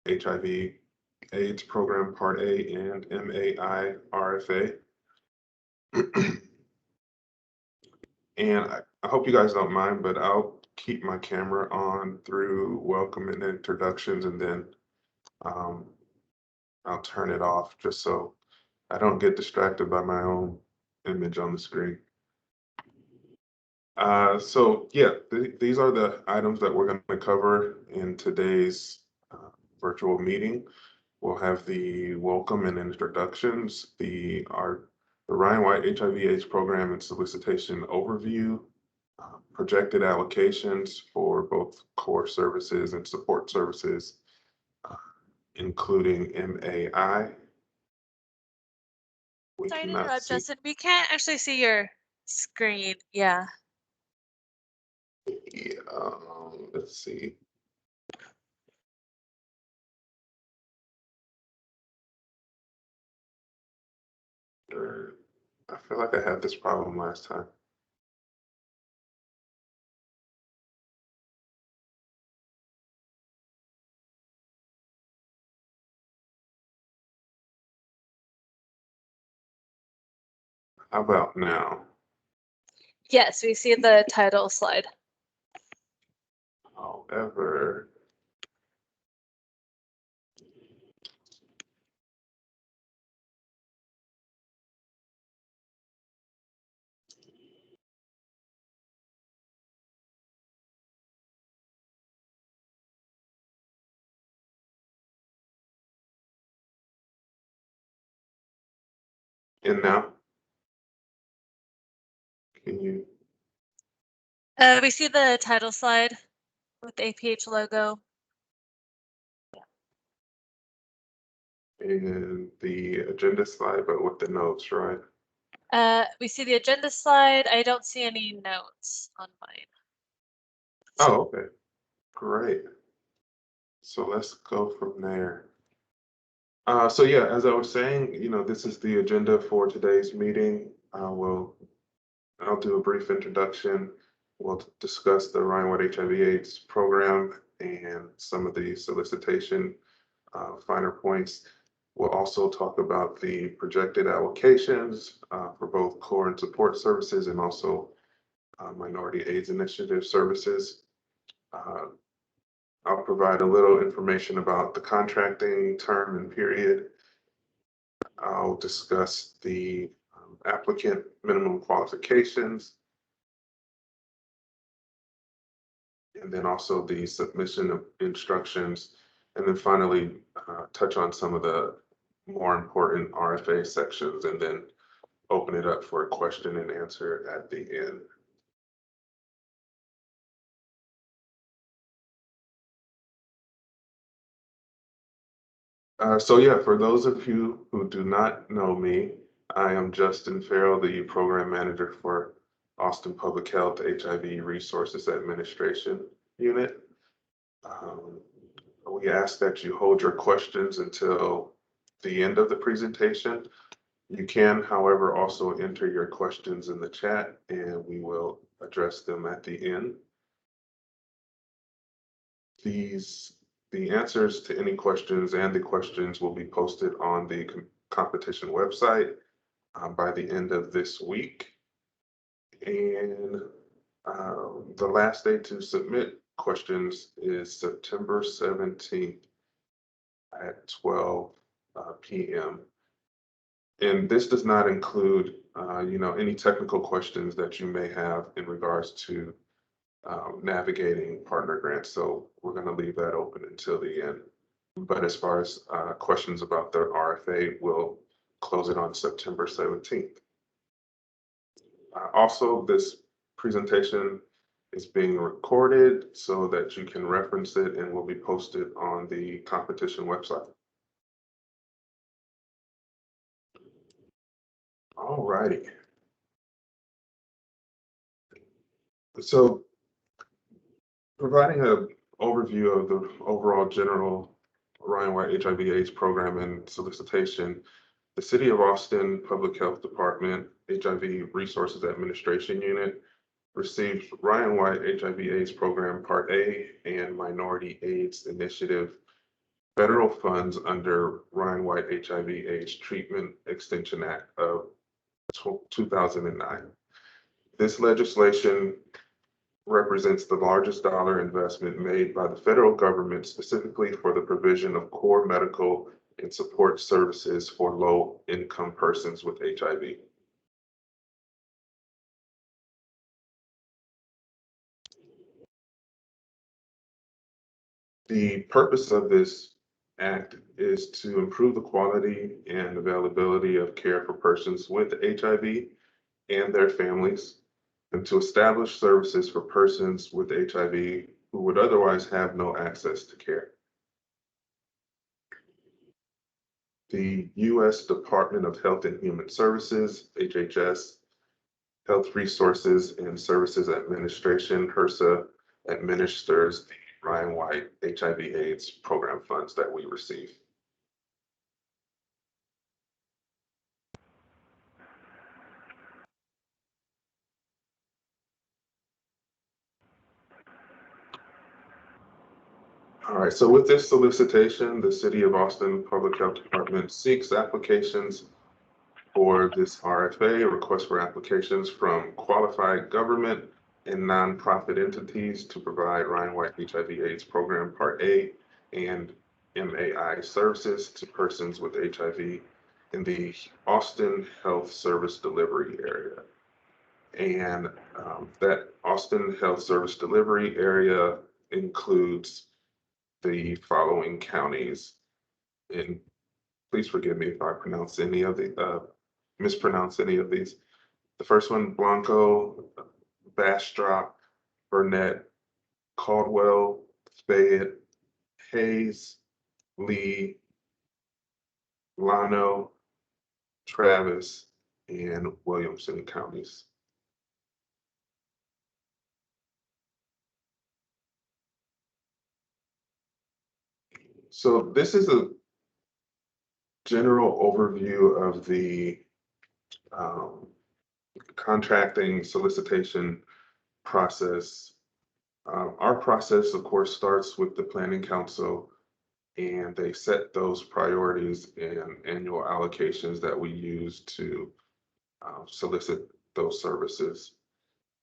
HIV AIDS Program Part A and MAI RFA. And I hope you guys don't mind, but I'll keep my camera on through welcome and introductions, and then I'll turn it off just so I don't get distracted by my own image on the screen. So yeah, these are the items that we're going to cover in today's virtual meeting. We'll have the welcome and introductions, the Ryan White HIV/AIDS program and solicitation overview, projected allocations for both core services and support services, including MAI. Sorry to interrupt, Justin. We can't actually see your screen. Yeah. Yeah, let's see. I feel like I had this problem last time. How about now? Yes, we see the title slide. However, and now, can you? We see the title slide with the APH logo. And the agenda slide, but with the notes, right? We see the agenda slide. I don't see any notes on mine. Oh, okay. Great. So let's go from there. So yeah, as I was saying, this is the agenda for today's meeting. I'll do a brief introduction. We'll discuss the Ryan White HIV/AIDS program and some of the solicitation finer points. We'll also talk about the projected allocations for both core and support services, and also minority AIDS initiative services. I'll provide a little information about the contracting term and period. I'll discuss the applicant minimum qualifications, and then also the submission of instructions, and then finally touch on some of the more important RFA sections, and then open it up for a question and answer at the end. So yeah, for those of you who do not know me, I am Justin Farrell, the Program Manager for Austin Public Health HIV Resources Administration Unit. We ask that you hold your questions until the end of the presentation. You can, however, also enter your questions in the chat, and we will address them at the end. The answers to any questions and the questions will be posted on the competition website by the end of this week. And the last day to submit questions is September 17th at 12 p.m. And this does not include, any technical questions that you may have in regards to navigating partner grants. So we're going to leave that open until the end. But as far as questions about the RFA, we'll close it on September 17th. Also, this presentation is being recorded so that you can reference it and will be posted on the competition website. All righty. So providing an overview of the overall general Ryan White HIV/AIDS program and solicitation, the City of Austin Public Health Department HIV Resources Administration Unit received Ryan White HIV/AIDS Program Part A and Minority AIDS Initiative federal funds under Ryan White HIV/AIDS Treatment Extension Act of 2009. This legislation represents the largest dollar investment made by the federal government specifically for the provision of core medical and support services for low-income persons with HIV. The purpose of this act is to improve the quality and availability of care for persons with HIV and their families, and to establish services for persons with HIV who would otherwise have no access to care. The U.S. Department of Health and Human Services, HHS, Health Resources and Services Administration, HRSA, administers the Ryan White HIV/AIDS program funds that we receive. All right, so with this solicitation, the City of Austin Public Health Department seeks applications for this RFA, request for applications from qualified government and nonprofit entities to provide Ryan White HIV/AIDS Program Part A and MAI services to persons with HIV in the Austin Health Service Delivery area. And that Austin Health Service Delivery area includes the following counties. And please forgive me if I pronounce any of the mispronounce any of these. The first one, Blanco, Bastrop, Burnett, Caldwell, Fayette, Hayes, Lee, Llano, Travis, and Williamson counties. So this is a general overview of the contracting solicitation process. Our process, of course, starts with the Planning Council, and they set those priorities and annual allocations that we use to solicit those services.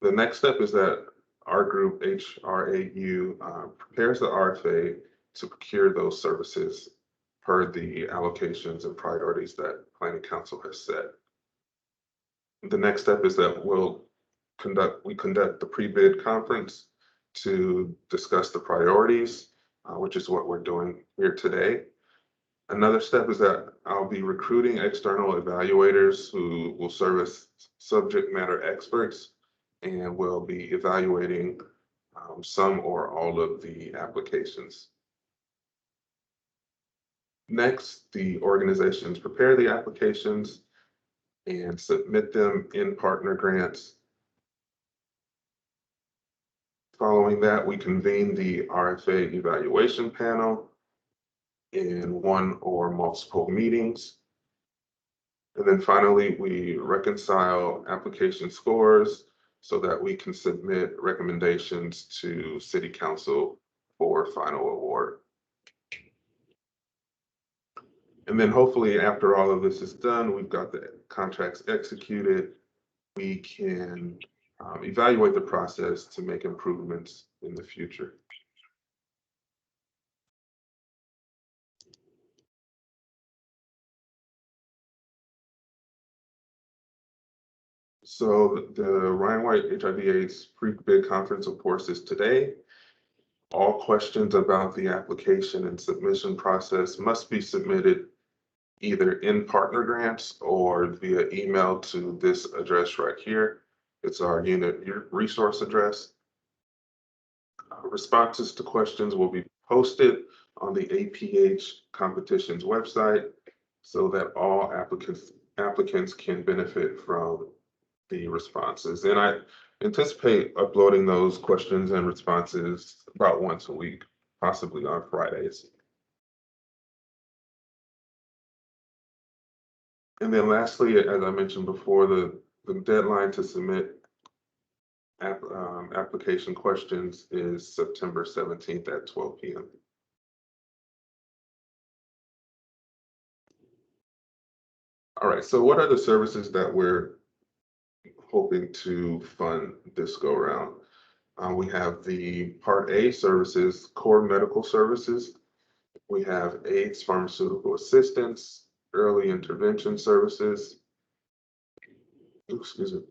The next step is that our group, HRAU, prepares the RFA to procure those services per the allocations and priorities that Planning Council has set. The next step is that we conduct the pre-bid conference to discuss the priorities, which is what we're doing here today. Another step is that I'll be recruiting external evaluators who will serve as subject matter experts and will be evaluating some or all of the applications. Next, the organizations prepare the applications and submit them in partner grants. Following that, we convene the RFA evaluation panel in one or multiple meetings. And then finally, we reconcile application scores so that we can submit recommendations to City Council for final award. And then hopefully after all of this is done, we've got the contracts executed, we can evaluate the process to make improvements in the future. So the Ryan White HIV/AIDS pre-bid conference, of course, is today. All questions about the application and submission process must be submitted either in partner grants or via email to this address right here. It's our unit resource address. Responses to questions will be posted on the APH competitions website so that all applicants can benefit from the responses. And I anticipate uploading those questions and responses about once a week, possibly on Fridays. And then lastly, as I mentioned before, the deadline to submit application questions is September 17th at 12 p.m. All right, so what are the services that we're hoping to fund this go around? We have the Part A services, core medical services. We have AIDS pharmaceutical assistance, early intervention services, excuse me,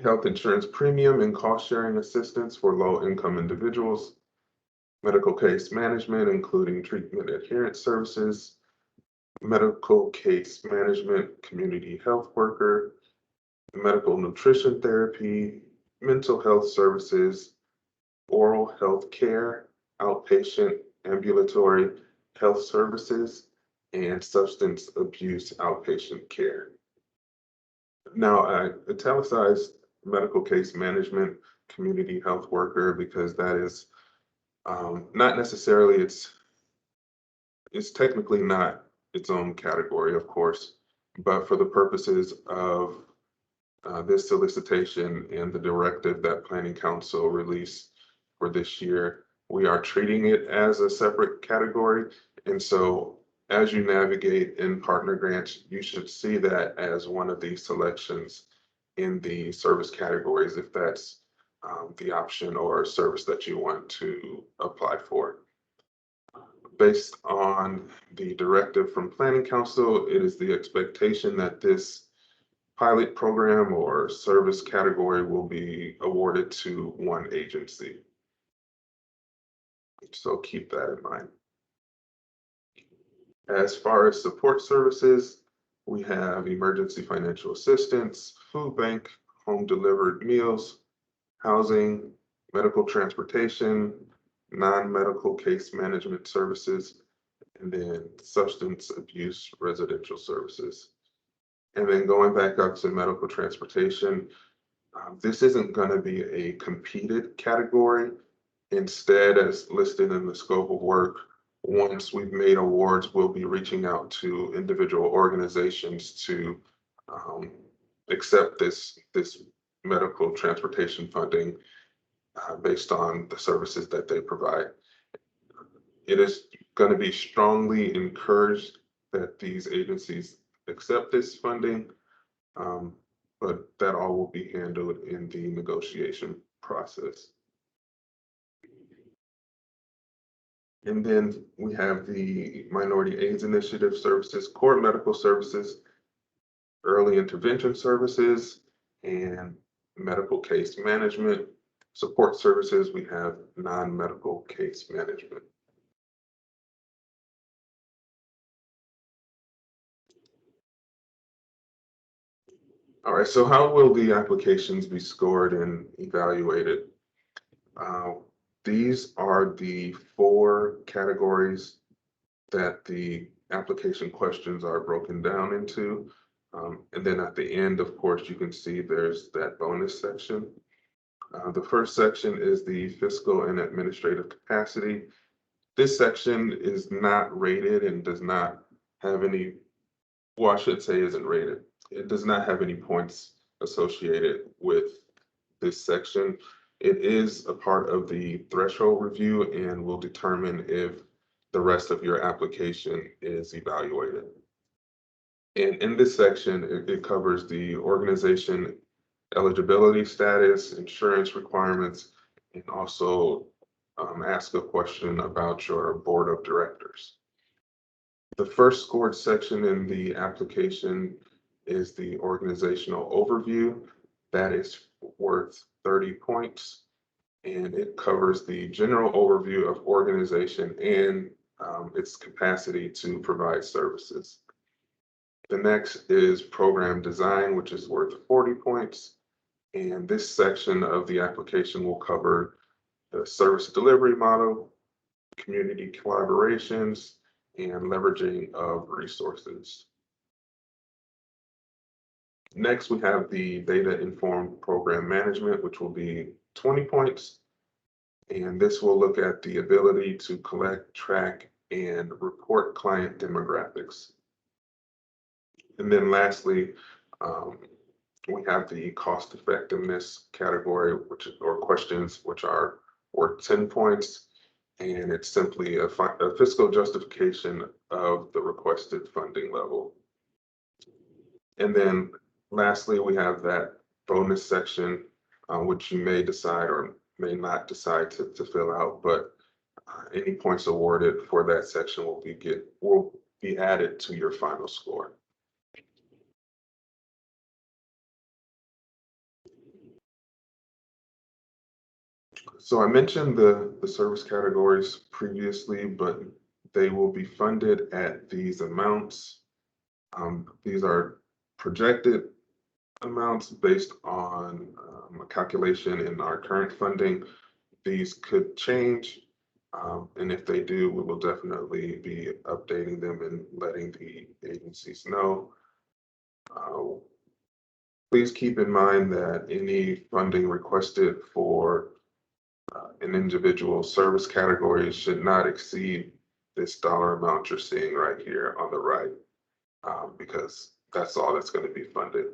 health insurance premium and cost sharing assistance for low income individuals, medical case management, including treatment adherence services, medical case management, community health worker, medical nutrition therapy, mental health services, oral health care, outpatient ambulatory health services, and substance abuse outpatient care. Now, I italicized medical case management, community health worker, because that is not necessarily, it's technically not its own category, of course, but for the purposes of this solicitation and the directive that Planning Council released for this year, we are treating it as a separate category. And so as you navigate in partner grants, you should see that as one of the selections in the service categories, if that's the option or service that you want to apply for. Based on the directive from Planning Council, it is the expectation that this pilot program or service category will be awarded to one agency. So keep that in mind. As far as support services, we have emergency financial assistance, food bank, home delivered meals, housing, medical transportation, non-medical case management services, and then substance abuse residential services. And then going back up to medical transportation, this isn't going to be a competed category. Instead, as listed in the scope of work, once we've made awards, we'll be reaching out to individual organizations to accept this medical transportation funding based on the services that they provide. It is going to be strongly encouraged that these agencies accept this funding, but that all will be handled in the negotiation process. And then we have the Minority AIDS Initiative services, core medical services, early intervention services, and medical case management. Support services, we have non-medical case management. All right, so how will the applications be scored and evaluated? These are the 4 categories that the application questions are broken down into. And then at the end, of course, you can see there's that bonus section. The first section is the fiscal and administrative capacity. This section is not rated and does not have any, well, I should say isn't rated. It does not have any points associated with this section. It is a part of the threshold review and will determine if the rest of your application is evaluated. And in this section, it covers the organization eligibility status, insurance requirements, and also ask a question about your board of directors. The first scored section in the application is the organizational overview. That is worth 30 points, and it covers the general overview of organization and its capacity to provide services. The next is program design, which is worth 40 points. And this section of the application will cover the service delivery model, community collaborations, and leveraging of resources. Next, we have the data-informed program management, which will be 20 points. And this will look at the ability to collect, track, and report client demographics. And then lastly, we have the cost effectiveness category, or questions, which are worth 10 points. And it's simply a fiscal justification of the requested funding level. And then lastly, we have that bonus section, which you may decide or may not decide to fill out, but any points awarded for that section will be added to your final score. So I mentioned the service categories previously, but they will be funded at these amounts. These are projected amounts based on a calculation in our current funding. These could change, and if they do, we will definitely be updating them and letting the agencies know. Please keep in mind that any funding requested for an individual service category should not exceed this dollar amount you're seeing right here on the right, because that's all that's going to be funded.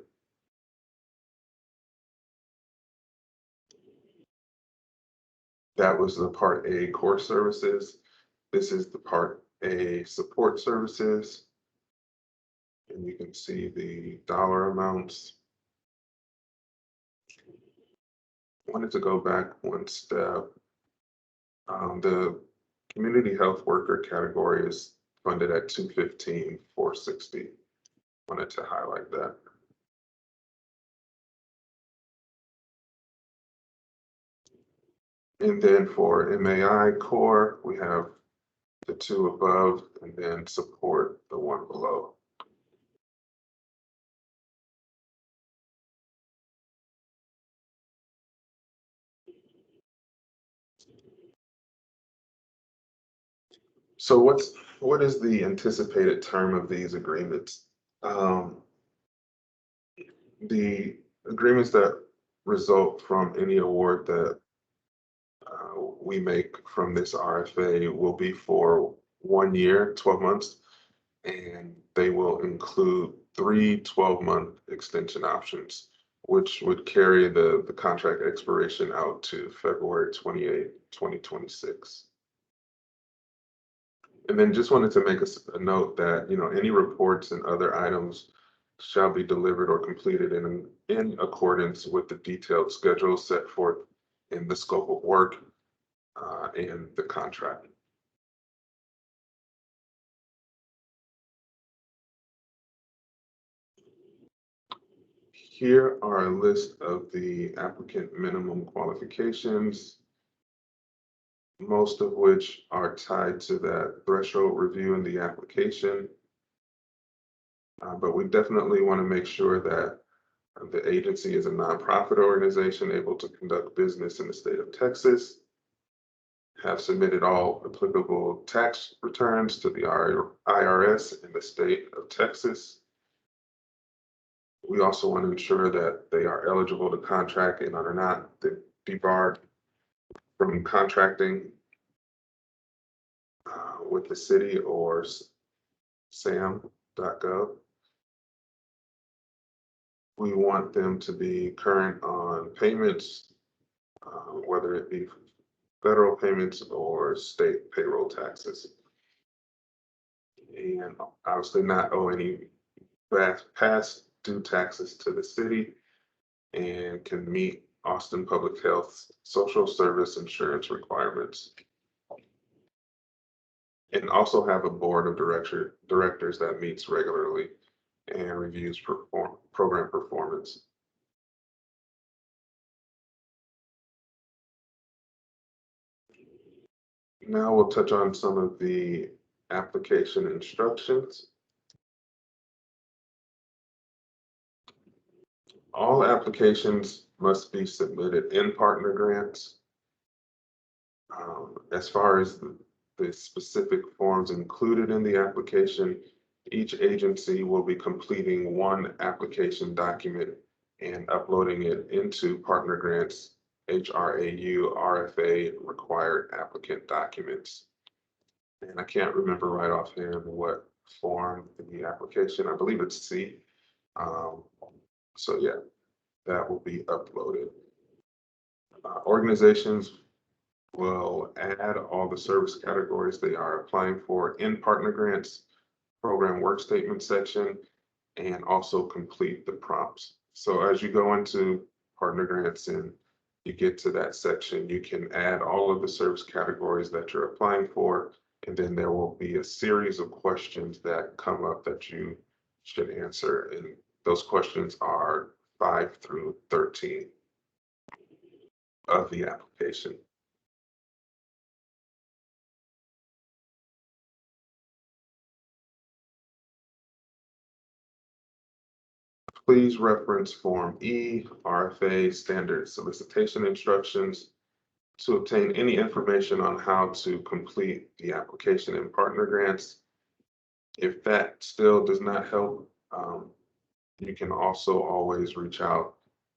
That was the Part A core services. This is the Part A support services. And you can see the dollar amounts. Wanted to go back one step. The community health worker category is funded at $215,460. Wanted to highlight that. And then for MAI core, we have the two above and then support the one below. So what is the anticipated term of these agreements? The agreements that result from any award that we make from this RFA will be for 1 year, 12 months, and they will include 3 12-month extension options, which would carry the contract expiration out to February 28, 2026. And then just wanted to make a note that, any reports and other items shall be delivered or completed in accordance with the detailed schedule set forth in the scope of work and the contract. Here are a list of the applicant minimum qualifications, most of which are tied to that threshold review in the application. But we definitely want to make sure that the agency is a nonprofit organization able to conduct business in the state of Texas, have submitted all applicable tax returns to the IRS in the state of Texas. We also want to ensure that they are eligible to contract and are not debarred from contracting with the city or sam.gov. We want them to be current on payments, whether it be federal payments or state payroll taxes. And obviously not owe any past due taxes to the city and can meet Austin Public Health social service insurance requirements. And also have a board of directors that meets regularly and reviews program performance. Now we'll touch on some of the application instructions. All applications must be submitted in partner grants. As far as the specific forms included in the application, each agency will be completing one application document and uploading it into partner grants HRAU RFA required applicant documents. And I can't remember right offhand what form the application, I believe it's C. So yeah, that will be uploaded. Organizations will add all the service categories they are applying for in partner grants program work statement section and also complete the prompts. So as you go into partner grants and you get to that section, you can add all of the service categories that you're applying for, and then there will be a series of questions that come up that you should answer. And those questions are 5 through 13 of the application. Please reference Form E, RFA Standard Solicitation Instructions to obtain any information on how to complete the application in partner grants. If that still does not help, you can also always reach out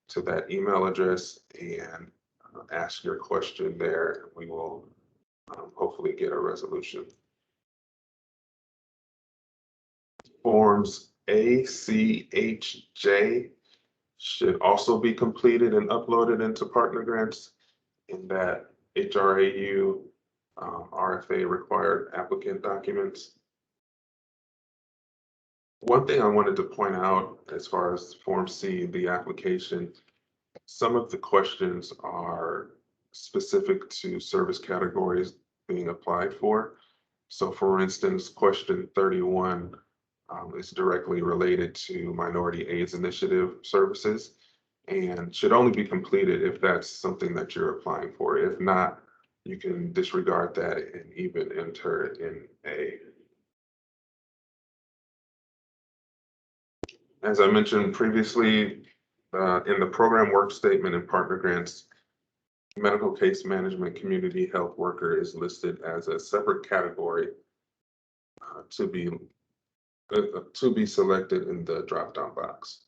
to that email address and ask your question there. We will hopefully get a resolution. Forms A, C, H, J should also be completed and uploaded into partner grants in that HRAU RFA required applicant documents. One thing I wanted to point out as far as Form C, the application, some of the questions are specific to service categories being applied for. So for instance, question 31 is directly related to Minority AIDS Initiative services and should only be completed if that's something that you're applying for. If not, you can disregard that and even enter it in A. As I mentioned previously, in the program work statement and partner grants, medical case management community health worker is listed as a separate category to be selected in the drop-down box.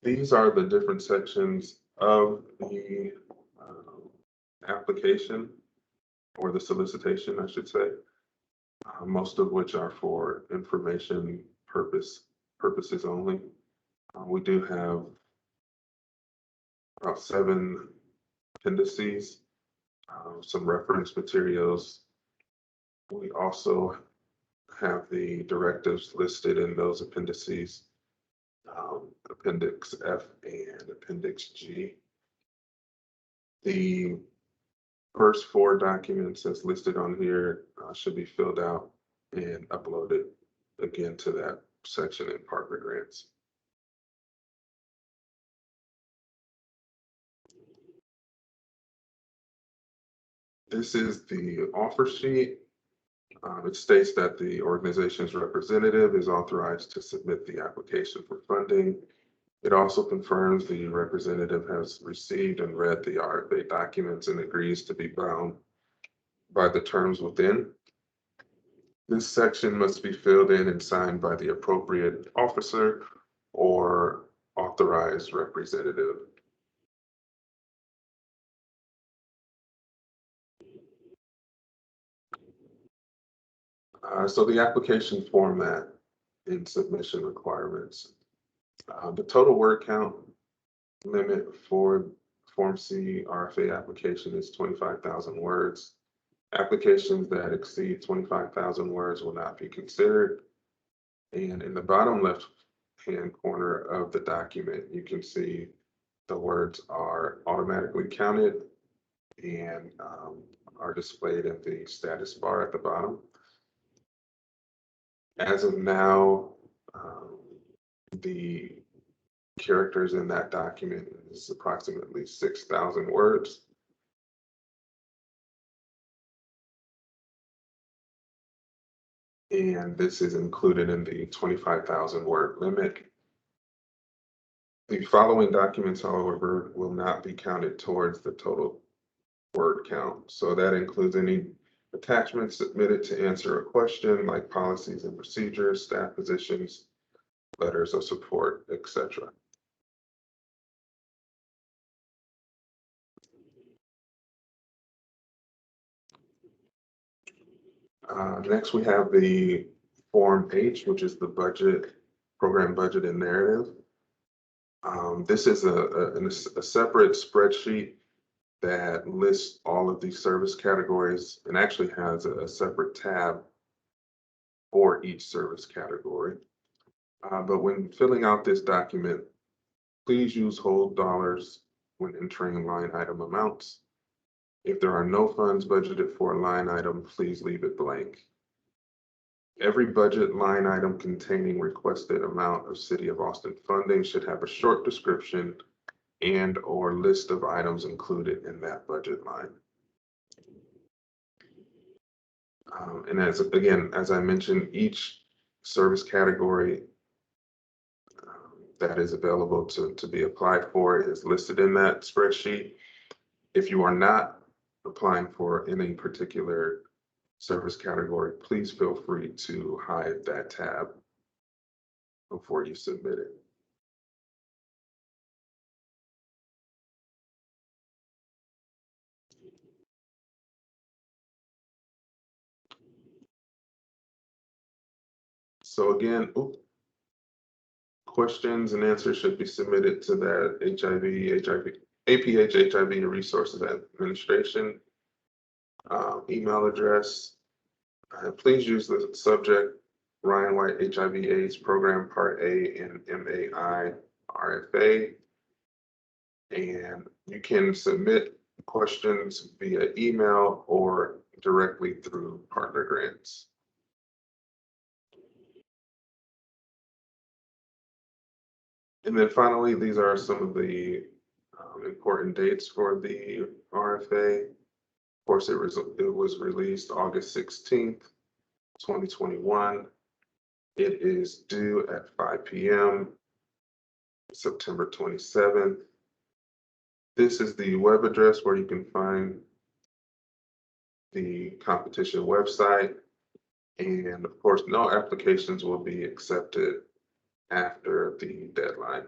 These are the different sections of the application or the solicitation, I should say, most of which are for information purposes only. We do have about 7 appendices, some reference materials. We also have the directives listed in those appendices, Appendix F and Appendix G. The first 4 documents as listed on here should be filled out and uploaded again to that section in partner grants. This is the offer sheet. It states that the organization's representative is authorized to submit the application for funding. It also confirms the representative has received and read the RFA documents and agrees to be bound by the terms within. This section must be filled in and signed by the appropriate officer or authorized representative. So the application format and submission requirements. The total word count limit for Form C RFA application is 25,000 words. Applications that exceed 25,000 words will not be considered. And in the bottom left-hand corner of the document, you can see the words are automatically counted and are displayed in the status bar at the bottom. As of now, the characters in that document is approximately 6,000 words. And this is included in the 25,000 word limit. The following documents, however, will not be counted towards the total word count. So that includes any attachments submitted to answer a question like policies and procedures, staff positions, letters of support, etc. Next, we have the Form H, which is the budget, program budget and narrative. This is a separate spreadsheet that lists all of these service categories and actually has a separate tab for each service category. But when filling out this document, please use whole dollars when entering line item amounts. If there are no funds budgeted for a line item, please leave it blank. Every budget line item containing requested amount of City of Austin funding should have a short description and/or list of items included in that budget line. And as I mentioned, each service category that is available to be applied for is listed in that spreadsheet. If you are not applying for any particular service category, please feel free to hide that tab before you submit it. So again, questions and answers should be submitted to that APH HIV Resources Administration email address. Please use the subject Ryan White HIV/AIDS Program Part A and MAI RFA. And you can submit questions via email or directly through partner grants. And then finally, these are some of the important dates for the RFA. Of course, it was released August 16th, 2021. It is due at 5 p.m. September 27th. This is the web address where you can find the competition website. And of course, no applications will be accepted after the deadline.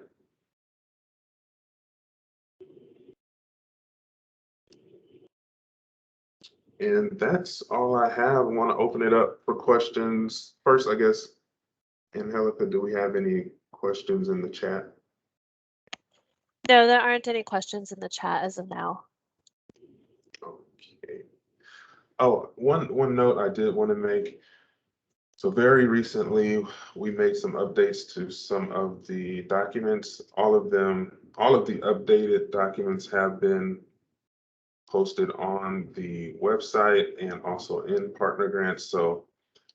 And that's all I have. I want to open it up for questions. First, I guess, Angelica, do we have any questions in the chat? No, there aren't any questions in the chat as of now. Okay. Oh, one note I did want to make. So very recently, we made some updates to some of the documents. All of the updated documents have been posted on the website and also in partner grants. So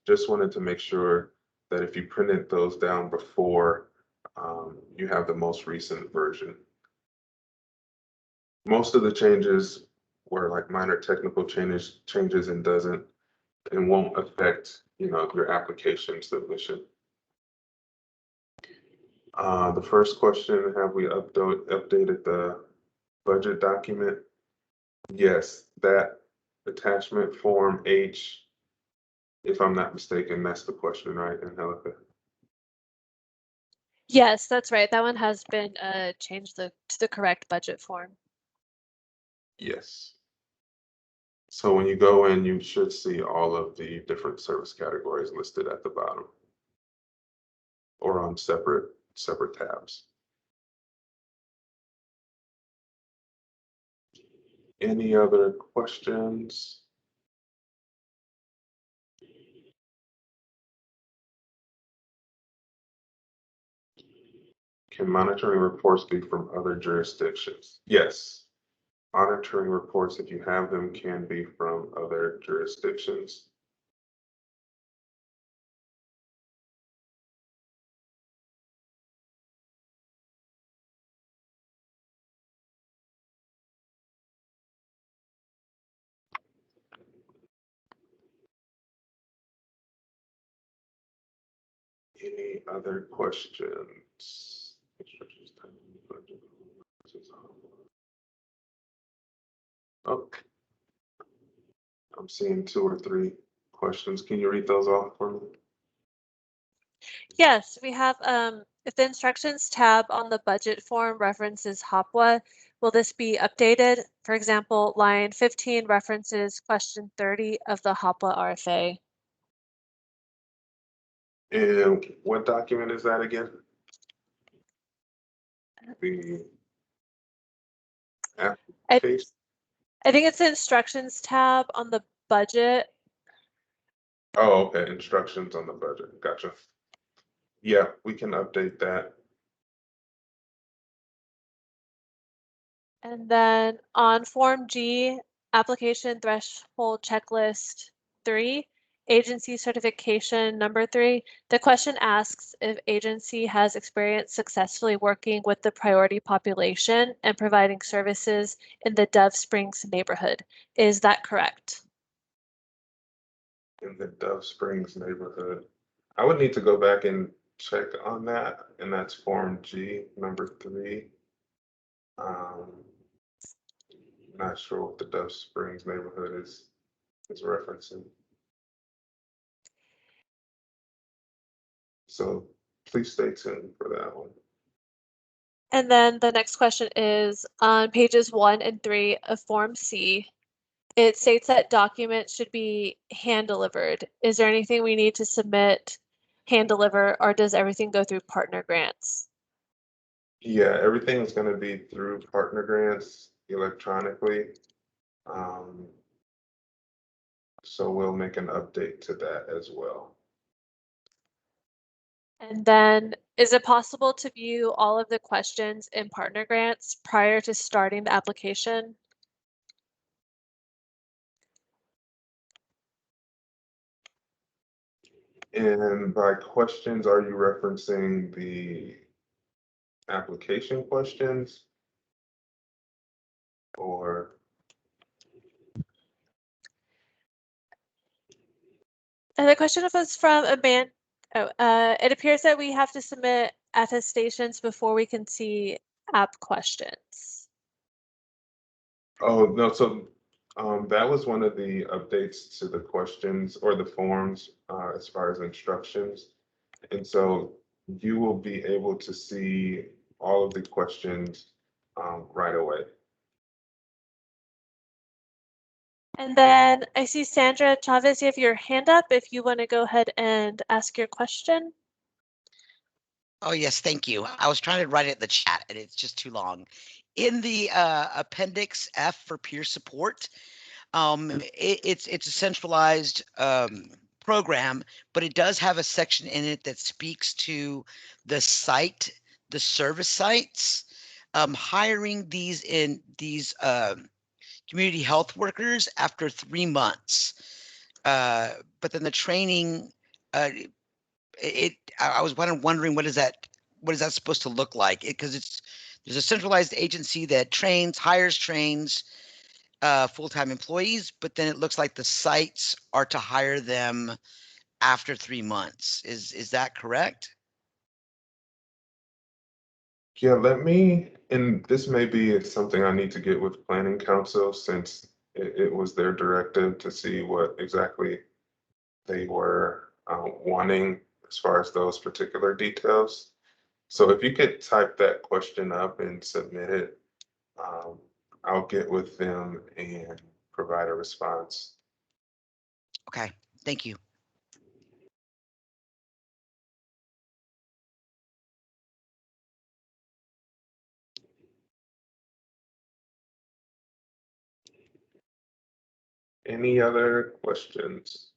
just wanted to make sure that if you printed those down before, you have the most recent version. Most of the changes were like minor technical changes and won't affect, your application submission. The first question, have we updated the budget document? Yes, that attachment form H, if I'm not mistaken, that's the question, right, Angelica? Yes, that's right. That one has been changed to the correct budget form. Yes. So when you go in, you should see all of the different service categories listed at the bottom or on separate tabs. Any other questions? Can monitoring reports be from other jurisdictions? Yes. Monitoring reports, if you have them, can be from other jurisdictions. Any other questions? Oh, I'm seeing 2 or 3 questions. Can you read those off for me? Yes, we have, if the instructions tab on the budget form references HOPWA, will this be updated? For example, line 15 references question 30 of the HOPWA RFA. And what document is that again? The application? I think it's the instructions tab on the budget. Oh, okay, instructions on the budget, gotcha. Yeah, we can update that. And then on Form G, application threshold checklist 3, agency certification number 3, the question asks if agency has experience successfully working with the priority population and providing services in the Dove Springs neighborhood. Is that correct? In the Dove Springs neighborhood. I would need to go back and check on that, and that's Form G, number 3. Not sure what the Dove Springs neighborhood is referencing. So please stay tuned for that one. And then the next question is on pages 1 and 3 of Form C. It states that documents should be hand delivered. Is there anything we need to submit, hand deliver, or does everything go through partner grants? Yeah, everything is going to be through partner grants electronically. So we'll make an update to that as well. And then is it possible to view all of the questions in partner grants prior to starting the application? And by questions, are you referencing the application questions or? And the question was from a man. It appears that we have to submit attestations before we can see app questions. Oh, no, so that was one of the updates to the questions or the forms as far as instructions. And so you will be able to see all of the questions right away. And then I see Sandra Chavez, you have your hand up if you want to go ahead and ask your question. Oh, yes, thank you. I was trying to write it in the chat and it's just too long. In the Appendix F for peer support, it's a centralized program, but it does have a section in it that speaks to the service sites, hiring these community health workers after 3 months. But then the training, I was wondering what is that supposed to look like? Because there's a centralized agency that hires, trains full-time employees, but then it looks like the sites are to hire them after 3 months. Is that correct? Yeah, and this may be something I need to get with Planning Council since it was their directive to see what exactly they were wanting as far as those particular details. So if you could type that question up and submit it, I'll get with them and provide a response. Okay, thank you. Any other questions?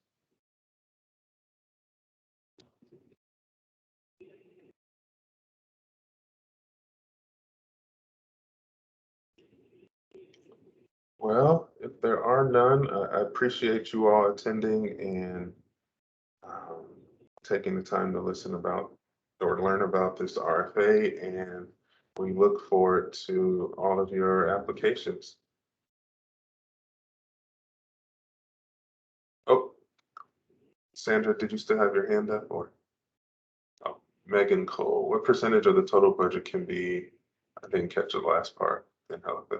Well, if there are none, I appreciate you all attending and taking the time to listen about or learn about this RFA, and we look forward to all of your applications. Oh, Sandra, did you still have your hand up or? Oh, Megan Cole, what percentage of the total budget can be, I didn't catch the last part, Angelica.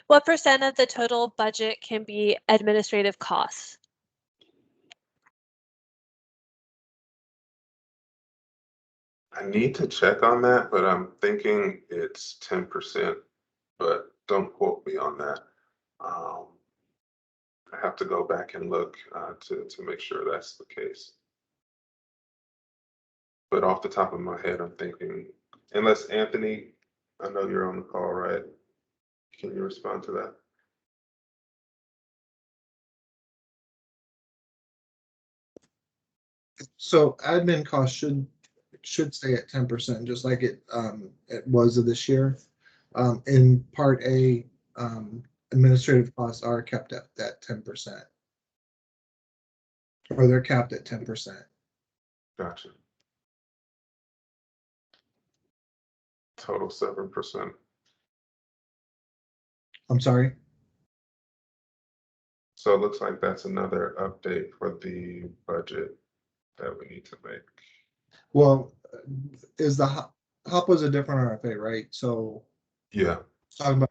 What percent of the total budget can be administrative costs? I need to check on that, but I'm thinking it's 10%, but don't quote me on that. I have to go back and look to make sure that's the case. But off the top of my head, I'm thinking, unless Anthony, I know you're on the call, right? Can you respond to that? So admin costs should stay at 10%, just like it was of this year. In part A, administrative costs are kept at that 10%. Or they're capped at 10%. Gotcha. Total 7%. I'm sorry. So it looks like that's another update for the budget that we need to make. Well, is the HOP was a different RFA, right? So Yeah, talking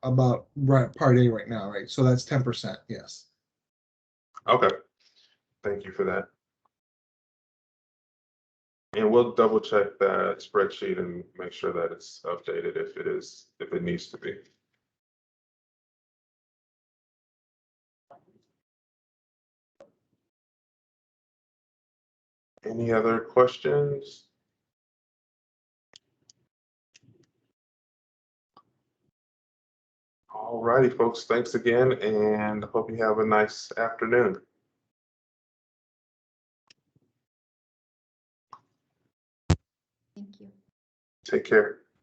about right part A right now, right? So that's 10%, yes. okay. Thank you for that. And we'll double check that spreadsheet and make sure that it's updated if it needs to be. Any other questions? All righty, folks, thanks again, and hope you have a nice afternoon. Thank you. Take care.